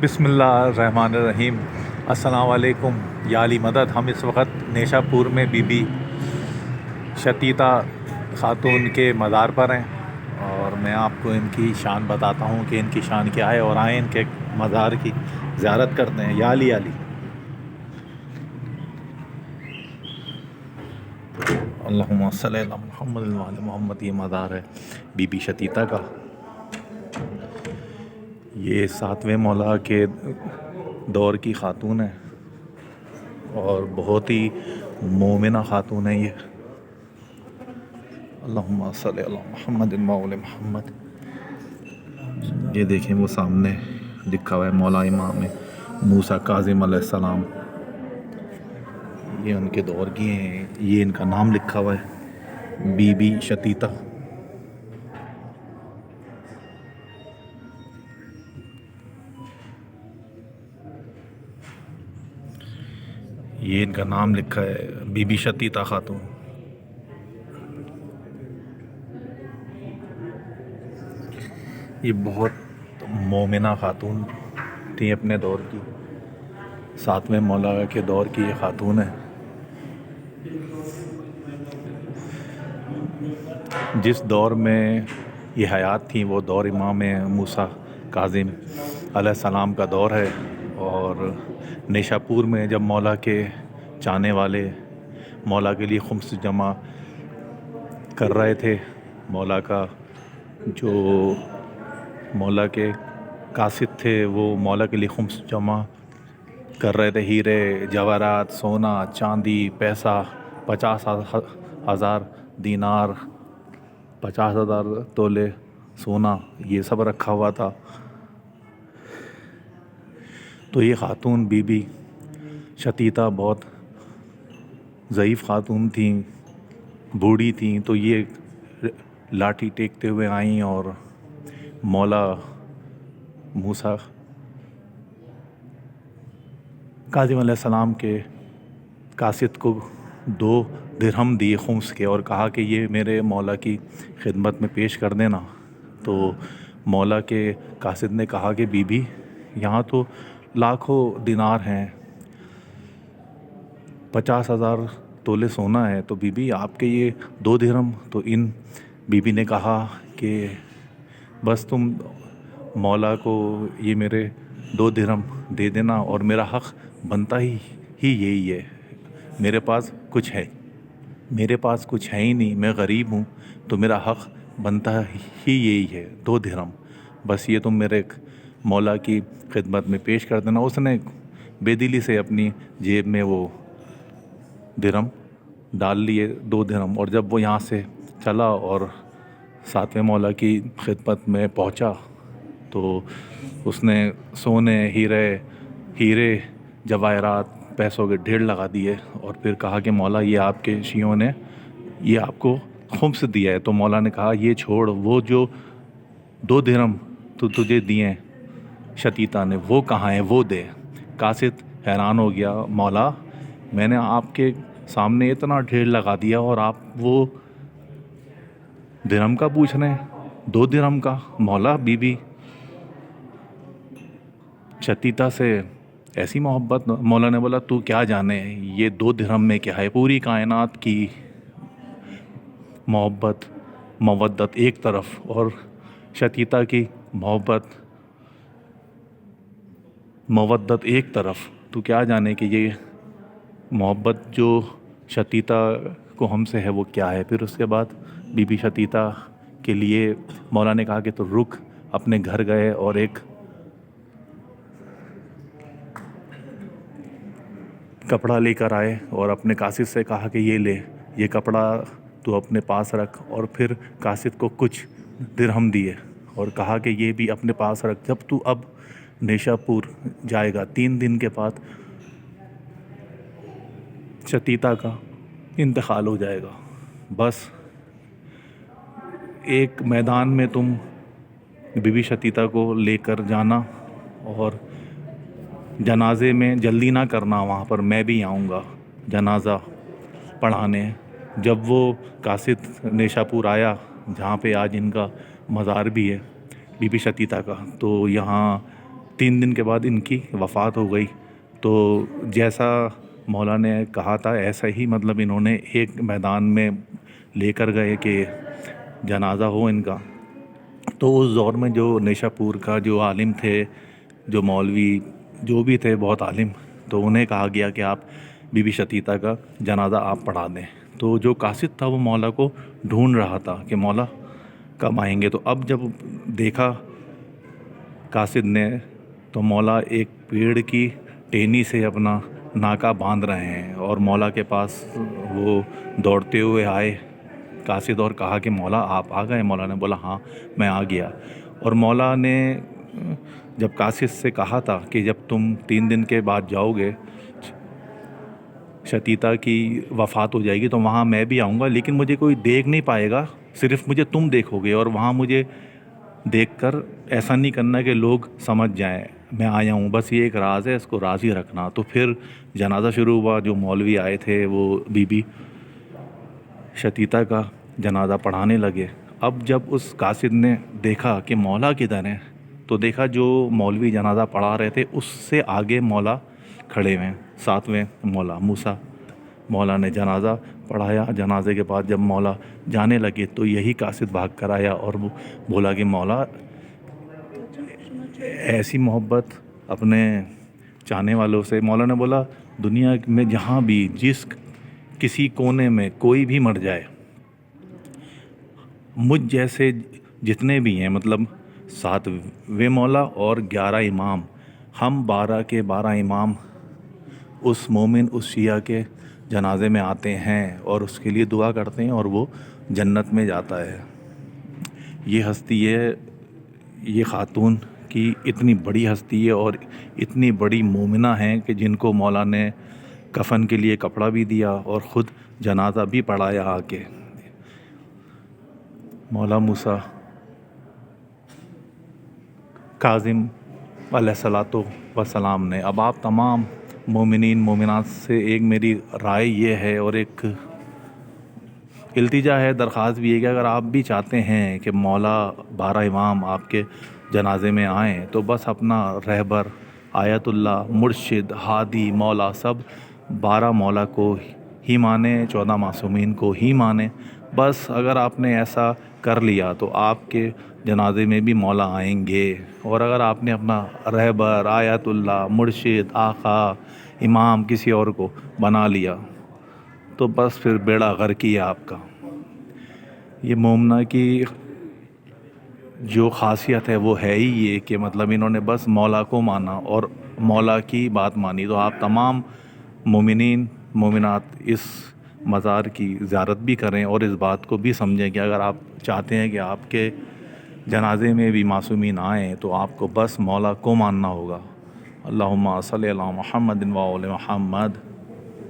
بسم اللہ الرحمن الرحیم۔ السلام علیکم یا علی مدد۔ ہم اس وقت نیشا پور میں بی بی شتیتا خاتون کے مزار پر ہیں، اور میں آپ کو ان کی شان بتاتا ہوں کہ ان کی شان کیا ہے، اور آئیں ان کے مزار کی زیارت کرتے ہیں۔ یا علی علی اللہم صلی علی محمد وعلی محمد۔ یہ مزار ہے بی بی شتیتا کا۔ یہ 7ویں مولا کے دور کی خاتون ہے اور بہت ہی مومنہ خاتون ہے یہ۔ اللہم صلی علی محمد وعلی محمد۔ یہ دیکھیں وہ سامنے لکھا ہوا ہے مولا امام موسیٰ کاظم علیہ السلام۔ یہ ان کے دور کی ہیں، یہ ان کا نام لکھا ہوا ہے بی بی شتیتا۔ یہ ان کا نام لکھا ہے بی بی شتیتا خاتون۔ یہ بہت مومنہ خاتون تھی اپنے دور کی، 7ویں مولا کے دور کی یہ خاتون ہے۔ جس دور میں یہ حیات تھی وہ دور امام موسیٰ کاظم علیہ السلام کا دور ہے، اور نیشا پور میں جب مولا کے چاہنے والے مولا کے لیے خمس جمع کر رہے تھے، مولا کا جو مولا کے قاصد تھے وہ مولا کے لیے خمس جمع کر رہے تھے، ہیرے جواہرات، سونا، چاندی، پیسہ، 50,000 دینار، 50,000 تولے سونا، یہ سب رکھا ہوا تھا۔ تو یہ خاتون بی بی شتیتا بہت ضعیف خاتون تھیں، بوڑھی تھیں، تو یہ لاٹھی ٹیکتے ہوئے آئیں اور مولا موسیٰ کاظم علیہ السلام کے قاصد کو 2 درہم دیے خمس کے، اور کہا کہ یہ میرے مولا کی خدمت میں پیش کر دینا۔ تو مولا کے قاصد نے کہا کہ بی بی یہاں تو لاکھوں دینار ہیں، 50,000 تولے سونا ہے، تو بی بی آپ کے یہ 2 درہم۔ تو ان بی بی نے کہا کہ بس تم مولا کو یہ میرے 2 درہم دے دینا، اور میرا حق بنتا ہی یہی ہے، میرے پاس کچھ ہے ہی نہیں، میں غریب ہوں، تو میرا حق بنتا ہی یہی ہے، 2 درہم، بس یہ تم میرے مولا کی خدمت میں پیش کر دینا۔ اس نے بے دلی سے اپنی جیب میں وہ درہم ڈال لیے، 2 درہم، اور جب وہ یہاں سے چلا اور 7ویں مولا کی خدمت میں پہنچا تو اس نے سونے، ہیرے جواہرات، پیسوں کے ڈھیر لگا دیے، اور پھر کہا کہ مولا یہ آپ کے شیعوں نے یہ آپ کو خمس دیا ہے۔ تو مولا نے کہا یہ چھوڑ، وہ جو 2 درہم تو تجھے دیے شتیتا نے وہ کہاں ہیں، وہ دے۔ قاصد حیران ہو گیا، مولا میں نے آپ کے سامنے اتنا ڈھیر لگا دیا اور آپ وہ درہم کا پوچھ رہے ہیں، 2 درہم کا۔ مولا بی بی شتیتا سے ایسی محبت؟ مولا نے بولا تو کیا جانے یہ 2 درہم میں کیا ہے، پوری کائنات کی محبت مودت ایک طرف، اور شتیتا کی مودت ایک طرف، تو کیا جانے کہ یہ محبت جو شتیتا کو ہم سے ہے وہ کیا ہے۔ پھر اس کے بعد بی بی شتیتا کے لیے مولا نے کہا کہ تو رک، اپنے گھر گئے اور ایک کپڑا لے کر آئے، اور اپنے قاصد سے کہا کہ یہ لے، یہ کپڑا تو اپنے پاس رکھ، اور پھر قاصد کو کچھ درہم دیے اور کہا کہ یہ بھی اپنے پاس رکھ، جب تو اب نیشا پور جائے گا 3 دن کے بعد شتیتا کا انتقال ہو جائے گا، بس ایک میدان میں تم بی بی شتیتا کو لے کر جانا، اور جنازے میں جلدی نہ کرنا، وہاں پر میں بھی آؤں گا جنازہ پڑھانے۔ جب وہ قاصد نیشا پور آیا، جہاں پہ آج ان کا مزار بھی ہے بی بی شتیتا کا، تو یہاں 3 دن کے بعد ان کی وفات ہو گئی۔ تو جیسا مولا نے کہا تھا ایسا ہی مطلب انہوں نے ایک میدان میں لے کر گئے کہ جنازہ ہو ان کا۔ تو اس دور میں جو نیشا پور کا جو عالم تھے، جو مولوی جو بھی تھے بہت عالم، تو انہیں کہا گیا کہ آپ بی بی شتیتا کا جنازہ آپ پڑھا دیں۔ تو جو قاصد تھا وہ مولا کو ڈھونڈ رہا تھا کہ مولا کب آئیں گے۔ تو اب جب دیکھا قاصد نے تو مولا ایک پیڑ کی ٹہنی سے اپنا ناکہ باندھ رہے ہیں، اور مولا کے پاس وہ دوڑتے ہوئے آئے قاصد اور کہا کہ مولا آپ آ گئے؟ مولا نے بولا ہاں میں آ گیا۔ اور مولا نے جب قاصد سے کہا تھا کہ جب تم 3 دن کے بعد جاؤ گے، شتیتا کی وفات ہو جائے گی، تو وہاں میں بھی آؤں گا، لیکن مجھے کوئی دیکھ نہیں پائے گا، صرف مجھے تم دیکھو گے، اور وہاں مجھے دیکھ کر ایسا نہیں کرنا کہ لوگ سمجھ جائیں میں آیا ہوں، بس یہ ایک راز ہے، اس کو راز ہی رکھنا۔ تو پھر جنازہ شروع ہوا، جو مولوی آئے تھے وہ بی بی شتیتا کا جنازہ پڑھانے لگے۔ اب جب اس قاصد نے دیکھا کہ مولا کدھر ہیں، تو دیکھا جو مولوی جنازہ پڑھا رہے تھے اس سے آگے مولا کھڑے ہوئے ہیں، 7ویں مولا موسیٰ۔ مولا نے جنازہ پڑھایا، جنازے کے بعد جب مولا جانے لگے تو یہی قاصد بھاگ کر آیا اور وہ بولا کہ مولا ایسی محبت اپنے چاہنے والوں سے۔ مولا نے بولا دنیا میں جہاں بھی جس کسی کونے میں کوئی بھی مر جائے، مجھ جیسے جتنے بھی ہیں، مطلب 7ویں مولا اور 11 امام، ہم 12 کے 12 امام اس مومن، اس شیعہ کے جنازے میں آتے ہیں اور اس کے لیے دعا کرتے ہیں اور وہ جنت میں جاتا ہے۔ یہ ہستی ہے، یہ خاتون کی اتنی بڑی ہستی ہے اور اتنی بڑی مومنہ ہیں کہ جن کو مولا نے کفن کے لیے کپڑا بھی دیا اور خود جنازہ بھی پڑھایا آ کے۔ مولا موسیٰ کاظم علیہ الصلوۃ والسلام نے۔ اب آپ تمام مومنین مومنات سے ایک میری رائے یہ ہے اور ایک التجا ہے، درخواست بھی ہے کہ اگر آپ بھی چاہتے ہیں کہ مولا 12 امام آپ کے جنازے میں آئیں، تو بس اپنا رہبر، آیت اللہ، مرشد، ہادی، مولا سب 12 مولا کو ہی مانیں، 14 معصومین کو ہی مانیں۔ بس اگر آپ نے ایسا کر لیا تو آپ کے جنازے میں بھی مولا آئیں گے، اور اگر آپ نے اپنا رہبر، آیت اللہ، مرشد، آقا، امام کسی اور کو بنا لیا تو بس پھر بیڑا غرق ہی ہے آپ کا۔ یہ مومنہ کی جو خاصیت ہے وہ ہے ہی یہ کہ مطلب انہوں نے بس مولا کو مانا اور مولا کی بات مانی۔ تو آپ تمام مومنین مومنات اس مزار کی زیارت بھی کریں اور اس بات کو بھی سمجھیں کہ اگر آپ چاہتے ہیں کہ آپ کے جنازے میں بھی معصومین آئیں تو آپ کو بس مولا کو ماننا ہوگا۔ اللہم صلی علی محمد و آل محمد۔